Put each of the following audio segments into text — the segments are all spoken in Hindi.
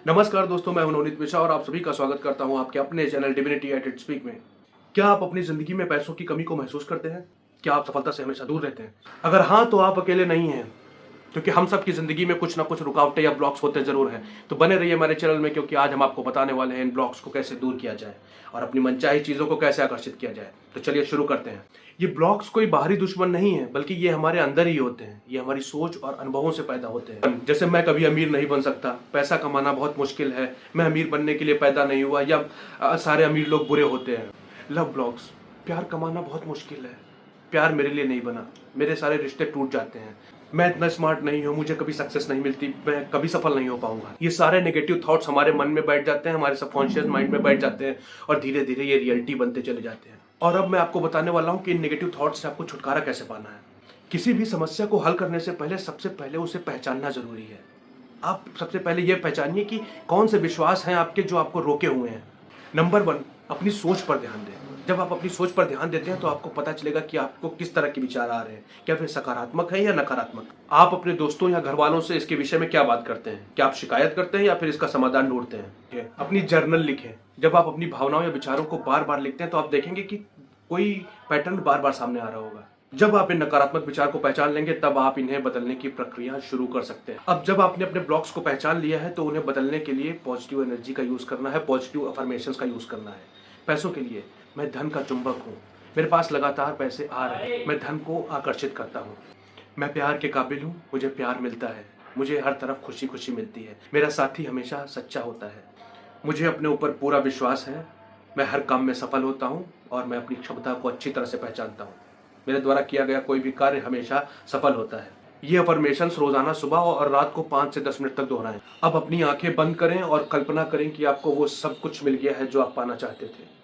नमस्कार दोस्तों, मैं हूं नवनीत मिश्रा और आप सभी का स्वागत करता हूं आपके अपने channel divinity at its peak में। क्या आप अपनी जिंदगी में पैसों की कमी को महसूस करते हैं? क्या आप सफलता से हमेशा दूर रहते हैं? अगर हाँ, तो आप अकेले नहीं हैं, क्योंकि हम सब की जिंदगी में कुछ ना कुछ रुकावटें या ब्लॉक्स होते जरूर हैं। तो बने रहिए हमारे चैनल में, क्योंकि आज हम आपको बताने वाले हैं इन ब्लॉक्स को कैसे दूर किया जाए और अपनी मनचाही चीजों को कैसे आकर्षित किया जाए। तो चलिए शुरू करते हैं। ये ब्लॉक्स कोई बाहरी दुश्मन नहीं है, बल्कि ये हमारे अंदर ही होते हैं। ये हमारी सोच और अनुभवों से पैदा होते हैं। जैसे मैं कभी अमीर नहीं बन सकता, पैसा कमाना बहुत मुश्किल है, मैं अमीर बनने के लिए पैदा नहीं हुआ, या सारे अमीर लोग बुरे होते हैं। लव ब्लॉक्स, प्यार कमाना बहुत मुश्किल है, प्यार मेरे लिए नहीं बना, मेरे सारे रिश्ते टूट जाते हैं, मैं इतना स्मार्ट नहीं हूँ, मुझे कभी सक्सेस नहीं मिलती, मैं कभी सफल नहीं हो पाऊंगा। ये सारे नेगेटिव थॉट्स हमारे मन में बैठ जाते हैं, हमारे सबकॉन्शियस माइंड में बैठ जाते हैं और धीरे धीरे ये रियलिटी बनते चले जाते हैं। और अब मैं आपको बताने वाला हूँ कि इन नेगेटिव थॉट्स से आपको छुटकारा कैसे पाना है। किसी भी समस्या को हल करने से पहले सबसे पहले उसे पहचानना जरूरी है। आप सबसे पहले ये पहचानिए कि कौन से विश्वास हैं आपके जो आपको रोके हुए हैं। नंबर 1, अपनी सोच पर ध्यान दें। जब आप अपनी सोच पर ध्यान देते हैं तो आपको पता चलेगा कि आपको किस तरह के विचार आ रहे हैं, क्या वे सकारात्मक है या नकारात्मक। आप अपने दोस्तों या घर वालों से इसके विषय में क्या बात करते हैं? क्या आप शिकायत करते हैं या फिर इसका समाधान ढूंढते हैं? अपनी जर्नल लिखें। जब आप अपनी भावनाओं या विचारों को बार बार लिखते हैं तो आप देखेंगे कि कोई पैटर्न बार बार सामने आ रहा होगा। जब आप इन नकारात्मक विचार को पहचान लेंगे तब आप इन्हें बदलने की प्रक्रिया शुरू कर सकते हैं। अब जब आपने अपने ब्लॉक्स को पहचान लिया है तो उन्हें बदलने के लिए पॉजिटिव एनर्जी का यूज करना है, पॉजिटिव अफर्मेशंस का यूज करना है। पैसों के लिए, मैं धन का चुंबक हूँ, मेरे पास लगातार पैसे आ रहे हैं, मैं धन को आकर्षित करता हूँ। मैं प्यार के काबिल हूँ, मुझे प्यार मिलता है, मुझे हर तरफ खुशी खुशी मिलती है, मेरा साथी हमेशा सच्चा होता है, मुझे अपने ऊपर पूरा विश्वास है, मैं हर काम में सफल होता हूँ और मैं अपनी क्षमता को अच्छी तरह से पहचानता हूँ, मेरे द्वारा किया गया कोई भी कार्य हमेशा सफल होता है। ये अफर्मेशंस रोजाना सुबह और रात को 5 से 10 मिनट तक दोहराएं। अब अपनी आंखें बंद करें और कल्पना करें कि आपको वो सब कुछ मिल गया है जो आप पाना चाहते थे।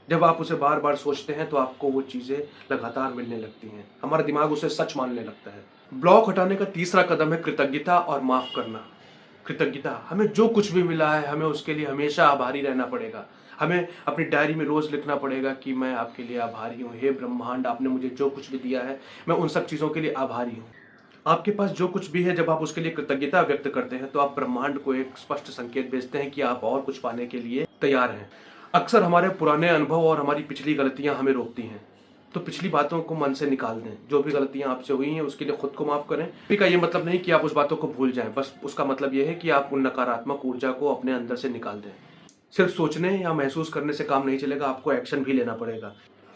जब आप उसे बार बार सोचते हैं तो आपको वो चीजें लगातार मिलने लगती हैं, हमारा दिमाग उसे सच मानने लगता है। ब्लॉक हटाने का तीसरा कदम है कृतज्ञता और माफ करना। कृतज्ञता, हमें जो कुछ भी मिला है हमें उसके लिए हमेशा आभारी रहना पड़ेगा। हमें अपनी डायरी में रोज लिखना पड़ेगा कि मैं आपके लिए आभारी हूँ, हे ब्रह्मांड, आपने मुझे जो कुछ भी दिया है मैं उन सब चीजों के लिए आभारी हूँ। आपके पास जो कुछ भी है, जब आप उसके लिए कृतज्ञता व्यक्त करते हैं तो आप ब्रह्मांड को एक स्पष्ट संकेत भेजते हैं कि आप और कुछ पाने के लिए तैयार हैं। अक्सर हमारे पुराने अनुभव और हमारी पिछली गलतियां हमें रोकती हैं, तो पिछली बातों को मन से निकाल दें। जो भी गलतियां आपसे हुई हैं उसके लिए खुद को माफ करें। का ये मतलब नहीं कि आप उस बातों को भूल जाएं, बस उसका मतलब ये है कि आप उन नकारात्मक ऊर्जा को अपने अंदर से निकाल दें। सिर्फ सोचने या महसूस करने से काम नहीं चलेगा, आपको एक्शन भी लेना पड़ेगा।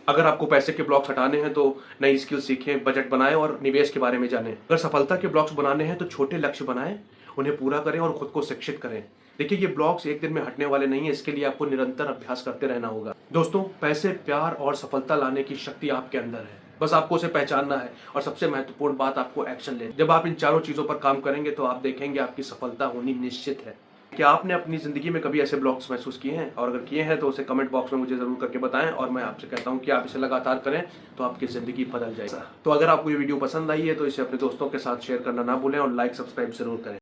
अगर आपको पैसे के ब्लॉक्स हटाने हैं तो नई स्किल सीखें, बजट बनाएं और निवेश के बारे में जानें। अगर सफलता के ब्लॉक्स बनाने हैं तो छोटे लक्ष्य बनाएं, उन्हें पूरा करें और खुद को शिक्षित करें। देखिए, ये ब्लॉक्स एक दिन में हटने वाले नहीं है, इसके लिए आपको निरंतर अभ्यास करते रहना होगा। दोस्तों, पैसे, प्यार और सफलता लाने की शक्ति आपके अंदर है, बस आपको उसे पहचानना है और सबसे महत्वपूर्ण बात, आपको एक्शन लेना। जब आप इन चारों चीजों पर काम करेंगे तो आप देखेंगे आपकी सफलता होनी निश्चित है। क्या आपने अपनी जिंदगी में कभी ऐसे ब्लॉक्स महसूस किए हैं? और अगर किए हैं तो उसे कमेंट बॉक्स में मुझे जरूर करके बताएं। और मैं आपसे कहता हूं कि आप इसे लगातार करें तो आपकी जिंदगी बदल जाएगी। तो अगर आपको ये वीडियो पसंद आई है तो इसे अपने दोस्तों के साथ शेयर करना ना भूलें और लाइक सब्सक्राइब जरूर करें।